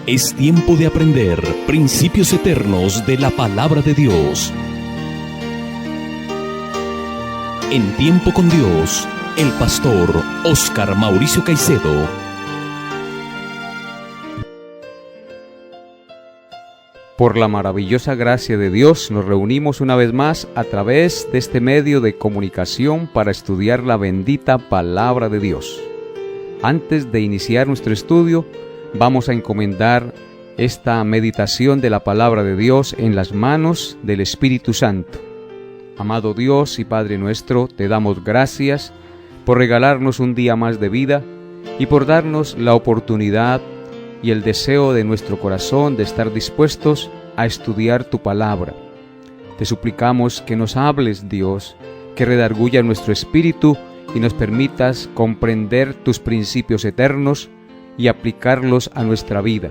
Es tiempo de aprender principios eternos de la palabra de Dios. En Tiempo con Dios, el pastor Óscar Mauricio Caicedo. Por la maravillosa gracia de Dios nos reunimos una vez más a través de este medio de comunicación para estudiar la bendita palabra de Dios. Antes de iniciar nuestro estudio, vamos a encomendar esta meditación de la palabra de Dios en las manos del Espíritu Santo. Amado Dios y Padre nuestro, te damos gracias por regalarnos un día más de vida y por darnos la oportunidad y el deseo de nuestro corazón de estar dispuestos a estudiar tu palabra. Te suplicamos que nos hables, Dios, que redarguya nuestro espíritu y nos permitas comprender tus principios eternos y aplicarlos a nuestra vida.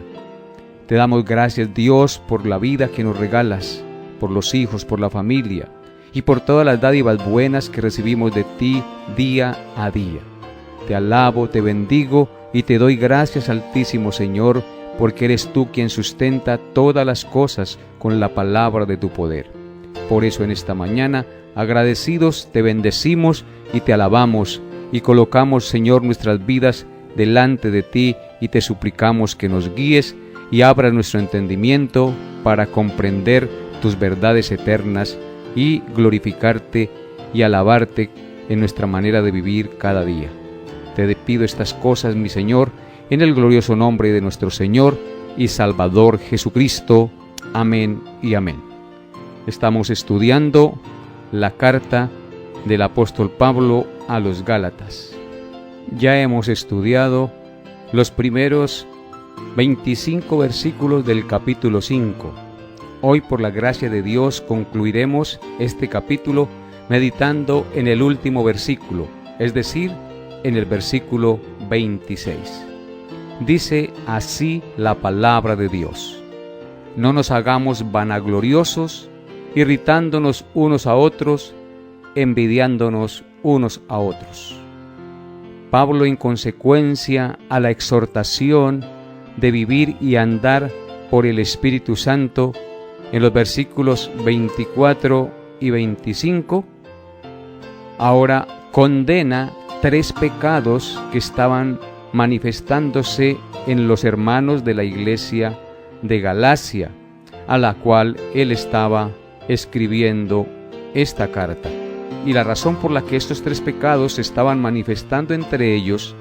Te damos gracias, Dios, por la vida que nos regalas, por los hijos, por la familia y por todas las dádivas buenas que recibimos de ti día a día. Te alabo, te bendigo y te doy gracias, Altísimo Señor, porque eres tú quien sustenta todas las cosas con la palabra de tu poder. Por eso en esta mañana, agradecidos, te bendecimos y te alabamos y colocamos, Señor, nuestras vidas delante de ti y te suplicamos que nos guíes y abras nuestro entendimiento para comprender tus verdades eternas y glorificarte y alabarte en nuestra manera de vivir cada día. Te pido estas cosas, mi Señor, en el glorioso nombre de nuestro Señor y Salvador Jesucristo. Amén y amén. Estamos estudiando la carta del apóstol Pablo a los Gálatas. Ya hemos estudiado los primeros 25 versículos del capítulo 5. Hoy, por la gracia de Dios, concluiremos este capítulo meditando en el último versículo, es decir, en el versículo 26. Dice así la palabra de Dios: no nos hagamos vanagloriosos, irritándonos unos a otros, envidiándonos unos a otros. Pablo, en consecuencia a la exhortación de vivir y andar por el Espíritu Santo, en los versículos 24 y 25, ahora condena 3 pecados que estaban manifestándose en los hermanos de la iglesia de Galacia, a la cual él estaba escribiendo esta carta. Y la razón por la que estos 3 pecados se estaban manifestando entre ellos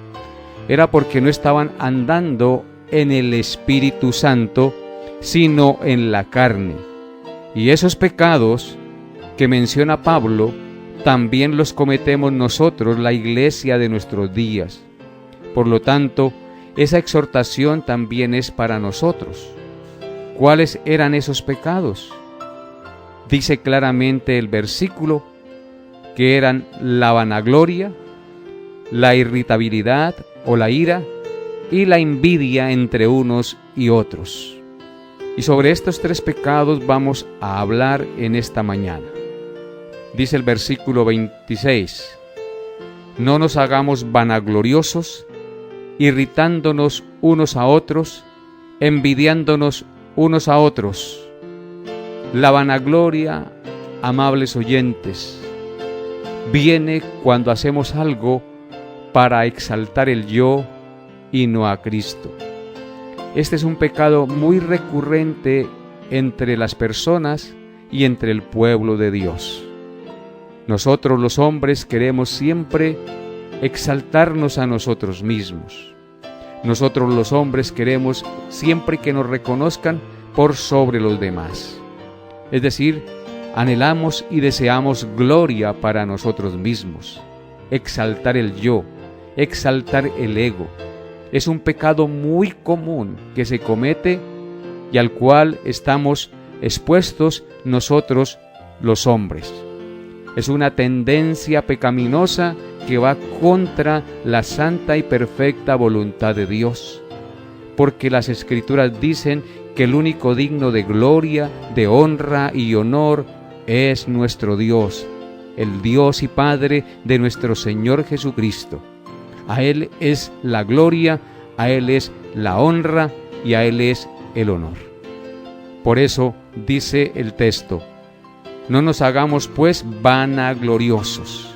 era porque no estaban andando en el Espíritu Santo, sino en la carne. Y esos pecados que menciona Pablo también los cometemos nosotros, la iglesia de nuestros días. Por lo tanto, esa exhortación también es para nosotros. ¿Cuáles eran esos pecados? Dice claramente el versículo que eran la vanagloria, la irritabilidad o la ira y la envidia entre unos y otros. Y sobre estos 3 pecados vamos a hablar en esta mañana. Dice el versículo 26: no nos hagamos vanagloriosos, irritándonos unos a otros, envidiándonos unos a otros. La vanagloria, amables oyentes, viene cuando hacemos algo para exaltar el yo y no a Cristo. Este es un pecado muy recurrente entre las personas y entre el pueblo de Dios. Nosotros los hombres queremos siempre exaltarnos a nosotros mismos. Nosotros los hombres queremos siempre que nos reconozcan por sobre los demás. Es decir, anhelamos y deseamos gloria para nosotros mismos, exaltar el yo, exaltar el ego. Es un pecado muy común que se comete y al cual estamos expuestos nosotros los hombres. Es una tendencia pecaminosa que va contra la santa y perfecta voluntad de Dios, porque las Escrituras dicen que el único digno de gloria, de honra y honor es nuestro Dios, el Dios y Padre de nuestro Señor Jesucristo. A Él es la gloria, a Él es la honra y a Él es el honor. Por eso dice el texto: no nos hagamos pues vanagloriosos.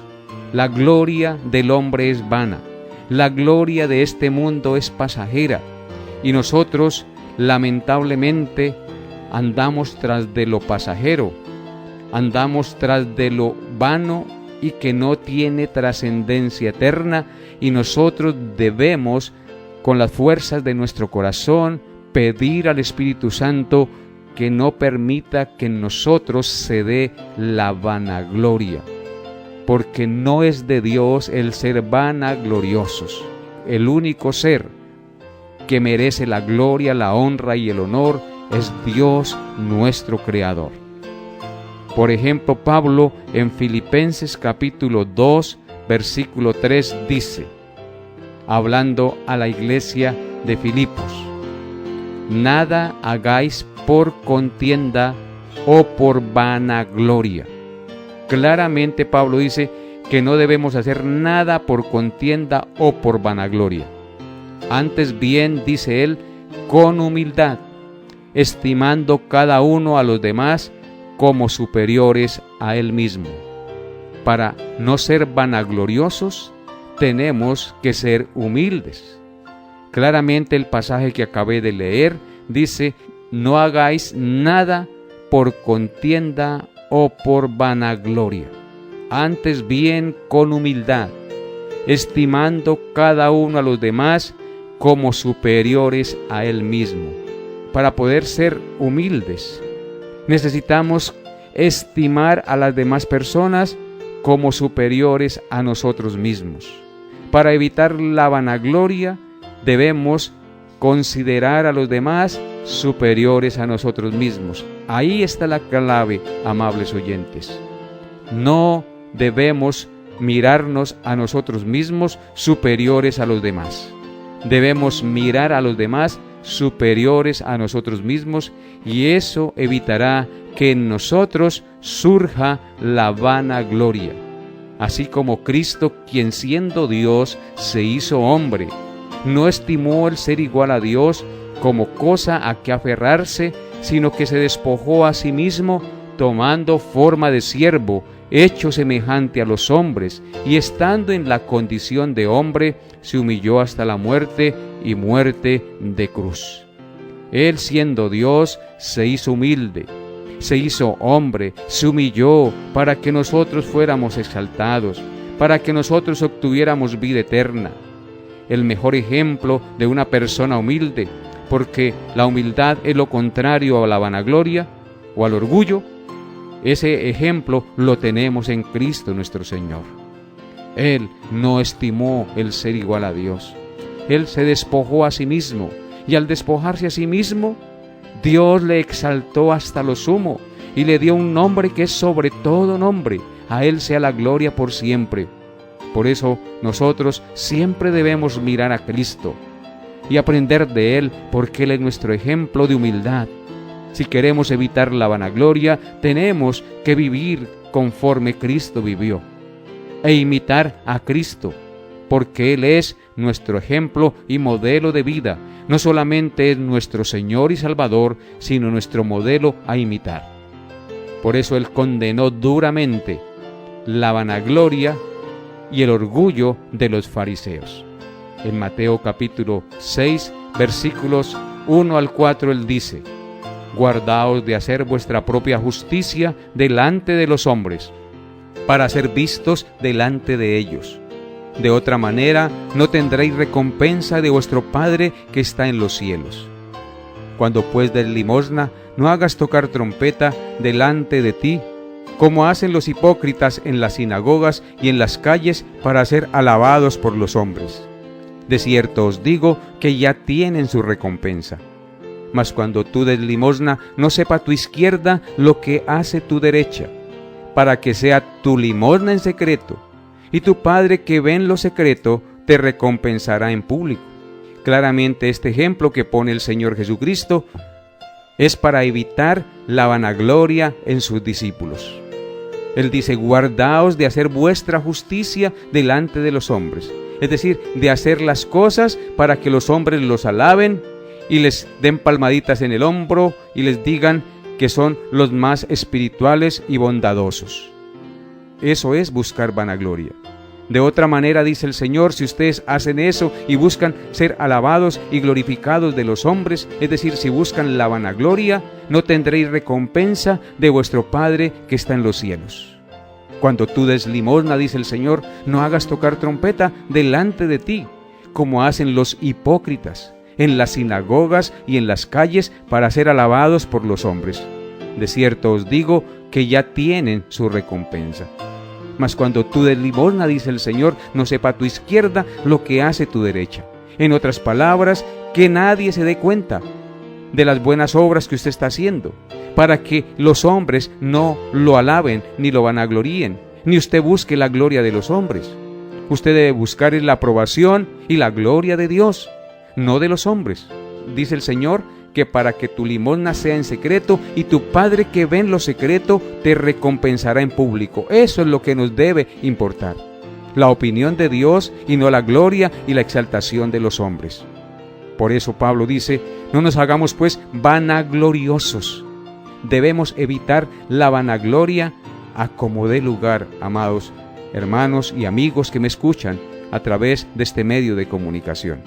La gloria del hombre es vana, la gloria de este mundo es pasajera, y nosotros lamentablemente andamos tras de lo pasajero, andamos tras de lo vano y que no tiene trascendencia eterna, y nosotros debemos, con las fuerzas de nuestro corazón, pedir al Espíritu Santo que no permita que en nosotros se dé la vanagloria, porque no es de Dios el ser vanagloriosos. El único ser que merece la gloria, la honra y el honor es Dios nuestro Creador. Por ejemplo, Pablo en Filipenses capítulo 2, versículo 3 dice, hablando a la iglesia de Filipos: nada hagáis por contienda o por vanagloria. Claramente Pablo dice que no debemos hacer nada por contienda o por vanagloria. Antes bien, dice él, con humildad, estimando cada uno a los demás como superiores a él mismo. Para no ser vanagloriosos, tenemos que ser humildes. Claramente el pasaje que acabé de leer dice: no hagáis nada por contienda o por vanagloria, antes bien con humildad, estimando cada uno a los demás como superiores a él mismo. Para poder ser humildes, necesitamos estimar a las demás personas como superiores a nosotros mismos. Para evitar la vanagloria, debemos considerar a los demás superiores a nosotros mismos. Ahí está la clave, amables oyentes. No debemos mirarnos a nosotros mismos superiores a los demás. Debemos mirar a los demás superiores a nosotros mismos, y eso evitará que en nosotros surja la vanagloria. Así como Cristo, quien siendo Dios se hizo hombre, no estimó el ser igual a Dios como cosa a que aferrarse, sino que se despojó a sí mismo, tomando forma de siervo, hecho semejante a los hombres, y estando en la condición de hombre, se humilló hasta la muerte y muerte de cruz. Él, siendo Dios, se hizo humilde, se hizo hombre, se humilló para que nosotros fuéramos exaltados, para que nosotros obtuviéramos vida eterna. El mejor ejemplo de una persona humilde, porque la humildad es lo contrario a la vanagloria o al orgullo. Ese ejemplo lo tenemos en Cristo nuestro Señor. Él no estimó el ser igual a Dios. Él se despojó a sí mismo, y al despojarse a sí mismo, Dios le exaltó hasta lo sumo y le dio un nombre que es sobre todo nombre. A Él sea la gloria por siempre. Por eso nosotros siempre debemos mirar a Cristo y aprender de Él, porque Él es nuestro ejemplo de humildad. Si queremos evitar la vanagloria, tenemos que vivir conforme Cristo vivió e imitar a Cristo, porque Él es nuestro ejemplo y modelo de vida. No solamente es nuestro Señor y Salvador, sino nuestro modelo a imitar. Por eso Él condenó duramente la vanagloria y el orgullo de los fariseos. En Mateo capítulo 6, versículos 1 al 4, Él dice: guardaos de hacer vuestra propia justicia delante de los hombres, para ser vistos delante de ellos. De otra manera, no tendréis recompensa de vuestro Padre que está en los cielos. Cuando pues des limosna, no hagas tocar trompeta delante de ti, como hacen los hipócritas en las sinagogas y en las calles, para ser alabados por los hombres. De cierto os digo que ya tienen su recompensa. Mas cuando tú des limosna, no sepa tu izquierda lo que hace tu derecha, para que sea tu limosna en secreto, y tu Padre que ve en lo secreto te recompensará en público. Claramente este ejemplo que pone el Señor Jesucristo es para evitar la vanagloria en sus discípulos. Él dice: guardaos de hacer vuestra justicia delante de los hombres, es decir, de hacer las cosas para que los hombres los alaben y les den palmaditas en el hombro y les digan que son los más espirituales y bondadosos. Eso es buscar vanagloria. De otra manera, dice el Señor, si ustedes hacen eso y buscan ser alabados y glorificados de los hombres, es decir, si buscan la vanagloria, no tendréis recompensa de vuestro Padre que está en los cielos. Cuando tú des limosna, dice el Señor, no hagas tocar trompeta delante de ti, como hacen los hipócritas, en las sinagogas y en las calles para ser alabados por los hombres. De cierto os digo que ya tienen su recompensa. Mas cuando tú des limosna, dice el Señor, no sepa tu izquierda lo que hace tu derecha. En otras palabras, que nadie se dé cuenta de las buenas obras que usted está haciendo, para que los hombres no lo alaben ni lo vanagloríen, ni usted busque la gloria de los hombres. Usted debe buscar la aprobación y la gloria de Dios, no de los hombres. Dice el Señor que para que tu limosna sea en secreto y tu Padre que ve en lo secreto te recompensará en público. Eso es lo que nos debe importar, la opinión de Dios y no la gloria y la exaltación de los hombres. Por eso Pablo dice, no nos hagamos pues vanagloriosos. Debemos evitar la vanagloria a como dé lugar, amados hermanos y amigos que me escuchan a través de este medio de comunicación.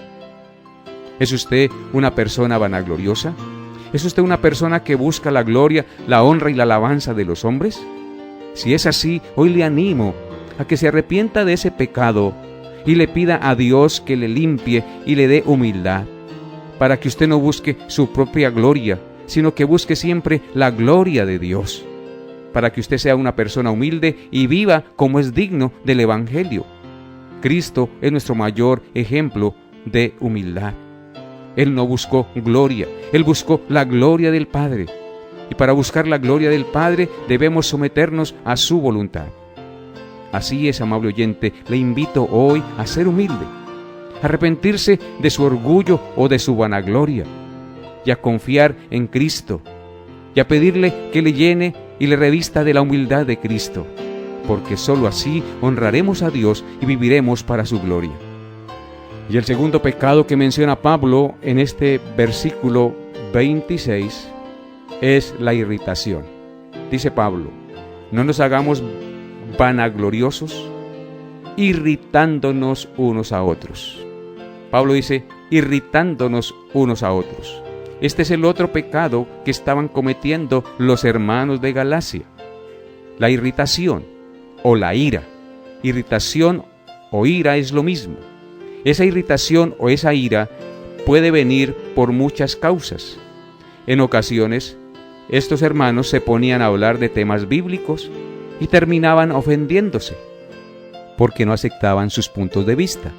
¿Es usted una persona vanagloriosa? ¿Es usted una persona que busca la gloria, la honra y la alabanza de los hombres? Si es así, hoy le animo a que se arrepienta de ese pecado y le pida a Dios que le limpie y le dé humildad, para que usted no busque su propia gloria, sino que busque siempre la gloria de Dios, para que usted sea una persona humilde y viva como es digno del Evangelio. Cristo es nuestro mayor ejemplo de humildad. Él no buscó gloria, Él buscó la gloria del Padre. Y para buscar la gloria del Padre debemos someternos a su voluntad. Así es, amable oyente, le invito hoy a ser humilde, a arrepentirse de su orgullo o de su vanagloria, y a confiar en Cristo, y a pedirle que le llene y le revista de la humildad de Cristo, porque sólo así honraremos a Dios y viviremos para su gloria. Y el segundo pecado que menciona Pablo en este versículo 26 es la irritación. Dice Pablo, no nos hagamos vanagloriosos, irritándonos unos a otros. Pablo dice, irritándonos unos a otros. Este es el otro pecado que estaban cometiendo los hermanos de Galacia. La irritación o la ira. Irritación o ira es lo mismo. Esa irritación o esa ira puede venir por muchas causas. En ocasiones, estos hermanos se ponían a hablar de temas bíblicos y terminaban ofendiéndose, porque no aceptaban sus puntos de vista,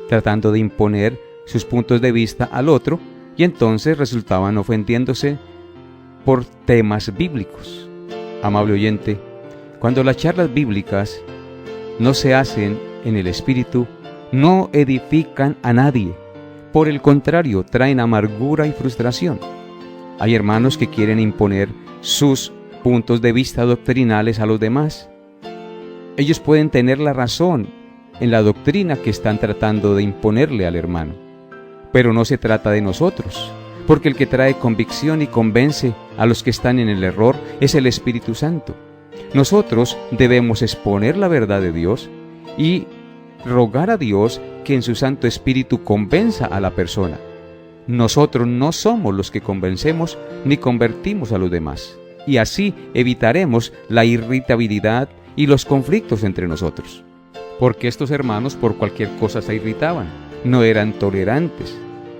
tratando de imponer sus puntos de vista al otro, y entonces resultaban ofendiéndose por temas bíblicos. Amable oyente, cuando las charlas bíblicas no se hacen en el Espíritu, no edifican a nadie. Por el contrario, traen amargura y frustración. Hay hermanos que quieren imponer sus puntos de vista doctrinales a los demás. Ellos pueden tener la razón en la doctrina que están tratando de imponerle al hermano, pero no se trata de nosotros, porque el que trae convicción y convence a los que están en el error es el Espíritu Santo. Nosotros debemos exponer la verdad de Dios y rogar a Dios que en su Santo Espíritu convenza a la persona. Nosotros no somos los que convencemos ni convertimos a los demás, y así evitaremos la irritabilidad y los conflictos entre nosotros. Porque estos hermanos por cualquier cosa se irritaban, no eran tolerantes,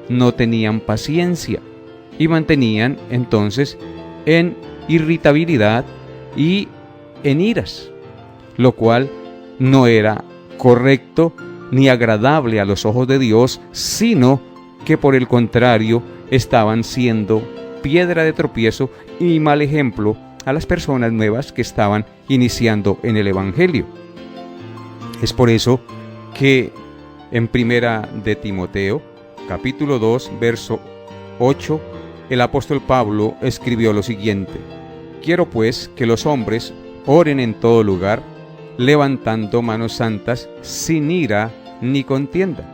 no tenían paciencia y mantenían entonces en irritabilidad y en iras, lo cual no era correcto ni agradable a los ojos de Dios, sino que por el contrario estaban siendo piedra de tropiezo y mal ejemplo a las personas nuevas que estaban iniciando en el Evangelio. Es por eso que en Primera de Timoteo, capítulo 2, verso 8, el apóstol Pablo escribió lo siguiente: quiero pues que los hombres oren en todo lugar, levantando manos santas, sin ira ni contienda.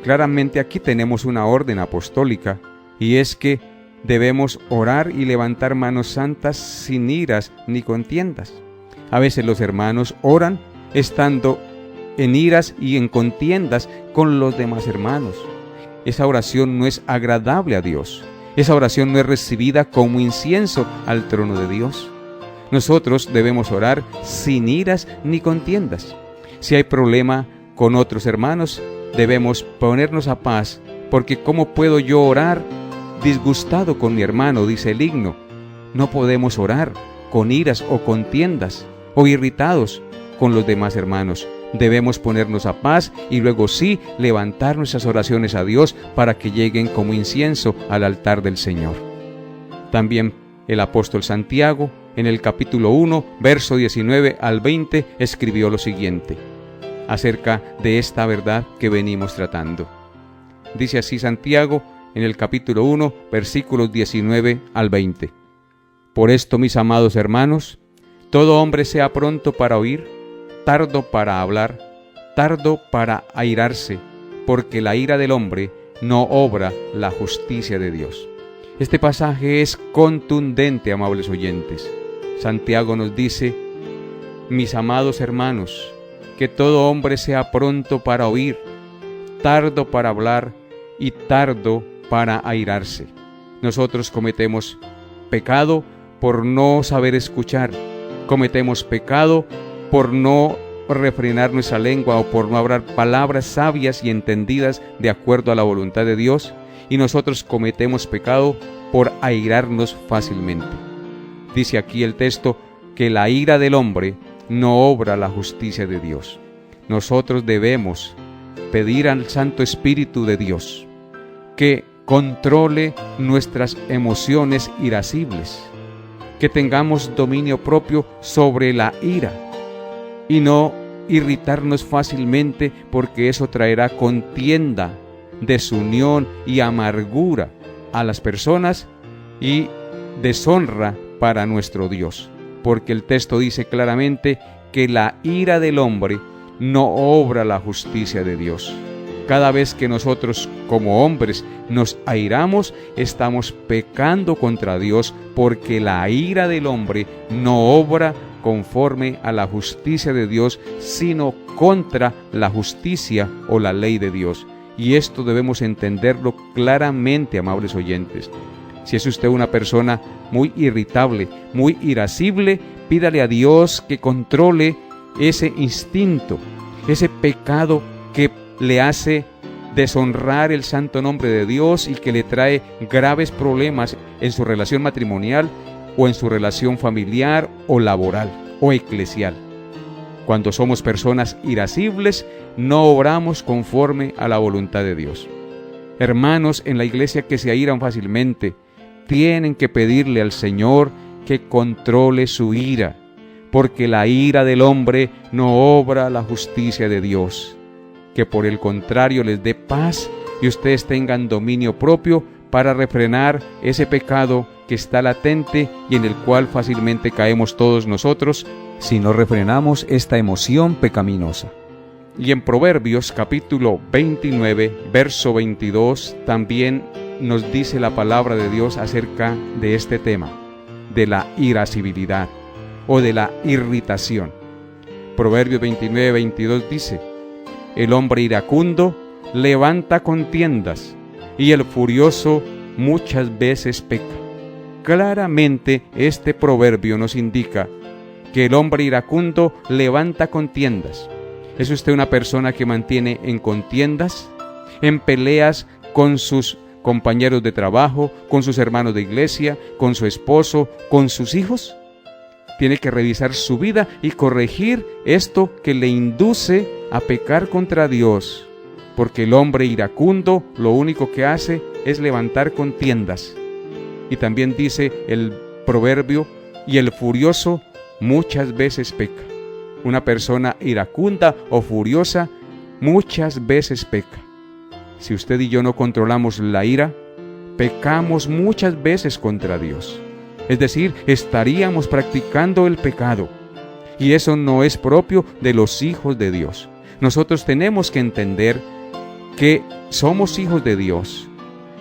Claramente aquí tenemos una orden apostólica y es que debemos orar y levantar manos santas sin iras ni contiendas. A veces los hermanos oran estando en iras y en contiendas con los demás hermanos. Esa oración no es agradable a Dios. Esa oración no es recibida como incienso al trono de Dios. Nosotros debemos orar sin iras ni contiendas. Si hay problema con otros hermanos, debemos ponernos a paz, porque ¿cómo puedo yo orar disgustado con mi hermano?, dice el himno. No podemos orar con iras o contiendas o irritados con los demás hermanos. Debemos ponernos a paz y luego sí levantar nuestras oraciones a Dios para que lleguen como incienso al altar del Señor. También el apóstol Santiago, en el capítulo 1, verso 19 al 20, escribió lo siguiente acerca de esta verdad que venimos tratando. Dice así Santiago en el capítulo 1, versículos 19 al 20. Por esto, mis amados hermanos, todo hombre sea pronto para oír, tardo para hablar, tardo para airarse, porque la ira del hombre no obra la justicia de Dios. Este pasaje es contundente, amables oyentes. Santiago nos dice: mis amados hermanos, que todo hombre sea pronto para oír, tardo para hablar y tardo para airarse. Nosotros cometemos pecado por no saber escuchar, cometemos pecado por no refrenar nuestra lengua o por no hablar palabras sabias y entendidas de acuerdo a la voluntad de Dios, y nosotros cometemos pecado por airarnos fácilmente. Dice aquí el texto que la ira del hombre no obra la justicia de Dios. Nosotros debemos pedir al Santo Espíritu de Dios que controle nuestras emociones irascibles, que tengamos dominio propio sobre la ira y no irritarnos fácilmente, porque eso traerá contienda, desunión y amargura a las personas y deshonra para nuestro Dios, porque el texto dice claramente que la ira del hombre no obra la justicia de Dios. Cada vez que nosotros como hombres nos airamos, estamos pecando contra Dios, porque la ira del hombre no obra conforme a la justicia de Dios, sino contra la justicia o la ley de Dios. Y esto debemos entenderlo claramente, amables oyentes. Si es usted una persona muy irritable, muy irascible, pídale a Dios que controle ese instinto, ese pecado que le hace deshonrar el santo nombre de Dios y que le trae graves problemas en su relación matrimonial o en su relación familiar o laboral o eclesial. Cuando somos personas irascibles, no obramos conforme a la voluntad de Dios. Hermanos en la iglesia que se airan fácilmente, tienen que pedirle al Señor que controle su ira, porque la ira del hombre no obra la justicia de Dios. Que por el contrario les dé paz y ustedes tengan dominio propio para refrenar ese pecado que está latente y en el cual fácilmente caemos todos nosotros si no refrenamos esta emoción pecaminosa. Y en Proverbios capítulo 29, verso 22, también nos dice la palabra de Dios acerca de este tema, de la irascibilidad o de la irritación. Proverbios 29, 22 dice: el hombre iracundo levanta contiendas y el furioso muchas veces peca. Claramente este proverbio nos indica que el hombre iracundo levanta contiendas. ¿Es usted una persona que mantiene en contiendas, en peleas con sus compañeros de trabajo, con sus hermanos de iglesia, con su esposo, con sus hijos? Tiene que revisar su vida y corregir esto que le induce a pecar contra Dios, porque el hombre iracundo lo único que hace es levantar contiendas. Y también dice el proverbio: y el furioso muchas veces peca. Una persona iracunda o furiosa muchas veces peca. Si usted y yo no controlamos la ira, pecamos muchas veces contra Dios. Es decir, estaríamos practicando el pecado. Y eso no es propio de los hijos de Dios. Nosotros tenemos que entender que somos hijos de Dios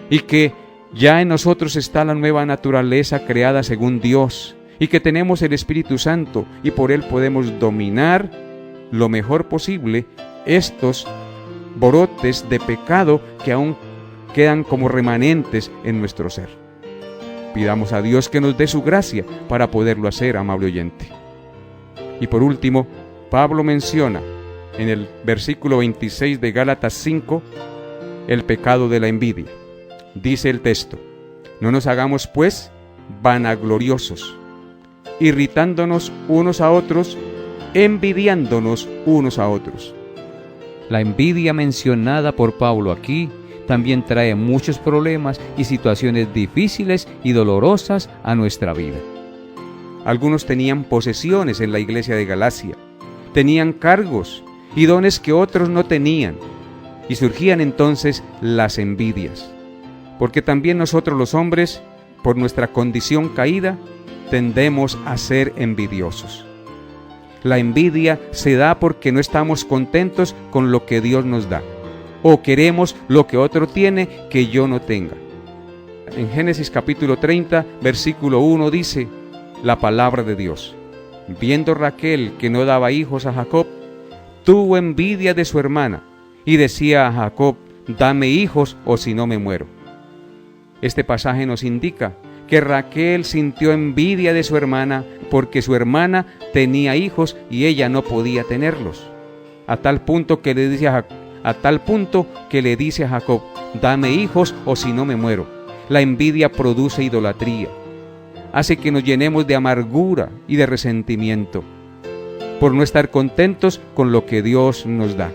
y que Ya en nosotros está la nueva naturaleza creada según Dios, y que tenemos el Espíritu Santo, y por Él podemos dominar lo mejor posible estos brotes de pecado que aún quedan como remanentes en nuestro ser. Pidamos a Dios que nos dé su gracia para poderlo hacer, amable oyente. Y por último, Pablo menciona en el versículo 26 de Gálatas 5 el pecado de la envidia. Dice el texto: no nos hagamos pues vanagloriosos, irritándonos unos a otros, envidiándonos unos a otros. La envidia mencionada por Pablo aquí también trae muchos problemas y situaciones difíciles y dolorosas a nuestra vida. Algunos tenían posesiones en la iglesia de Galacia, tenían cargos y dones que otros no tenían, y surgían entonces las envidias. Porque también nosotros los hombres, por nuestra condición caída, tendemos a ser envidiosos. La envidia se da porque no estamos contentos con lo que Dios nos da, o queremos lo que otro tiene que yo no tenga. En Génesis capítulo 30, versículo 1 dice la palabra de Dios: viendo Raquel que no daba hijos a Jacob, tuvo envidia de su hermana, y decía a Jacob: dame hijos o si no me muero. Este pasaje nos indica que Raquel sintió envidia de su hermana porque su hermana tenía hijos y ella no podía tenerlos. A tal punto que le dice a Jacob: dame hijos o si no me muero. La envidia produce idolatría, hace que nos llenemos de amargura y de resentimiento por no estar contentos con lo que Dios nos da.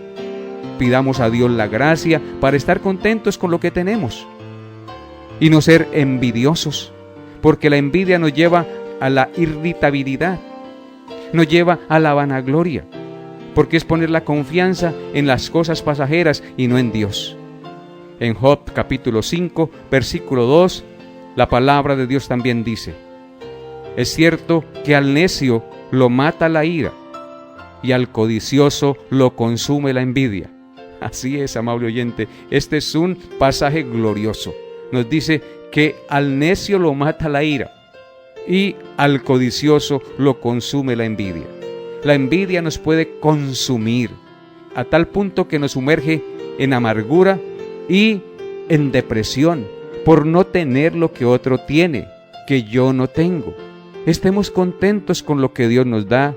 Pidamos a Dios la gracia para estar contentos con lo que tenemos y no ser envidiosos, porque la envidia nos lleva a la irritabilidad, nos lleva a la vanagloria, porque es poner la confianza en las cosas pasajeras y no en Dios. En Job capítulo 5, versículo 2, la palabra de Dios también dice: es cierto que al necio lo mata la ira, y al codicioso lo consume la envidia. Así es, amable oyente, este es un pasaje glorioso. Nos dice que al necio lo mata la ira, y al codicioso lo consume la envidia. La envidia nos puede consumir a tal punto que nos sumerge en amargura y en depresión por no tener lo que otro tiene, que yo no tengo. Estemos contentos con lo que Dios nos da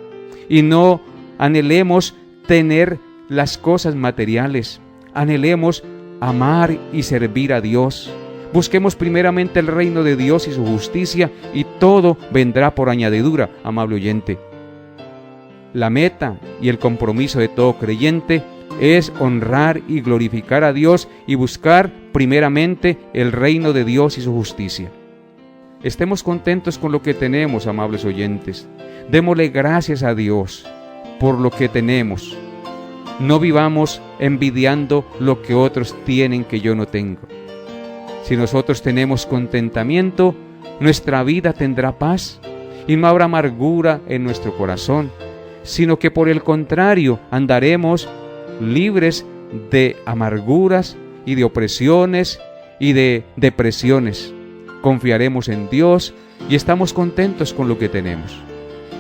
y no anhelemos tener las cosas materiales. Anhelemos amar y servir a Dios. Busquemos primeramente el reino de Dios y su justicia, y todo vendrá por añadidura, amable oyente. La meta y el compromiso de todo creyente es honrar y glorificar a Dios y buscar primeramente el reino de Dios y su justicia. Estemos contentos con lo que tenemos, amables oyentes. Démosle gracias a Dios por lo que tenemos. No vivamos envidiando lo que otros tienen que yo no tengo. Si nosotros tenemos contentamiento, nuestra vida tendrá paz y no habrá amargura en nuestro corazón, sino que por el contrario andaremos libres de amarguras y de opresiones y de depresiones. Confiaremos en Dios y estamos contentos con lo que tenemos.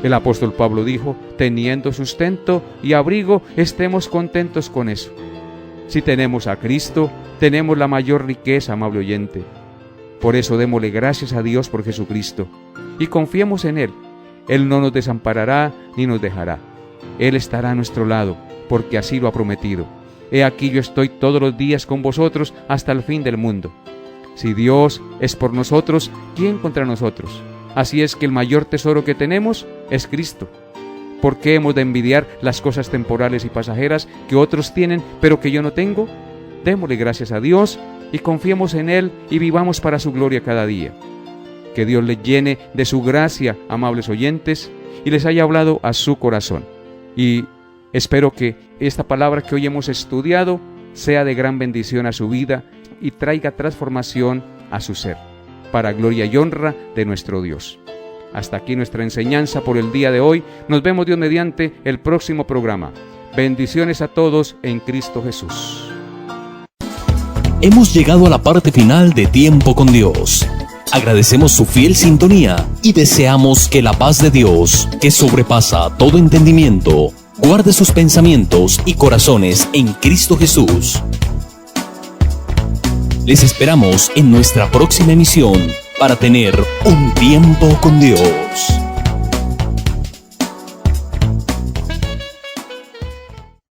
El apóstol Pablo dijo: teniendo sustento y abrigo, estemos contentos con eso. Si tenemos a Cristo, tenemos la mayor riqueza, amable oyente. Por eso démosle gracias a Dios por Jesucristo y confiemos en Él. Él no nos desamparará ni nos dejará. Él estará a nuestro lado, porque así lo ha prometido. He aquí yo estoy todos los días con vosotros hasta el fin del mundo. Si Dios es por nosotros, ¿quién contra nosotros? Así es que el mayor tesoro que tenemos es Cristo. ¿Por qué hemos de envidiar las cosas temporales y pasajeras que otros tienen, pero que yo no tengo? Démosle gracias a Dios y confiemos en Él y vivamos para su gloria cada día. Que Dios les llene de su gracia, amables oyentes, y les haya hablado a su corazón. Y espero que esta palabra que hoy hemos estudiado sea de gran bendición a su vida y traiga transformación a su ser, para gloria y honra de nuestro Dios. Hasta aquí nuestra enseñanza por el día de hoy. Nos vemos Dios mediante el próximo programa. Bendiciones a todos en Cristo Jesús. hemos llegado a la parte final de Tiempo con Dios. Agradecemos su fiel sintonía y deseamos que la paz de Dios, que sobrepasa todo entendimiento, guarde sus pensamientos y corazones en Cristo Jesús. Les esperamos en nuestra próxima emisión para tener un tiempo con Dios.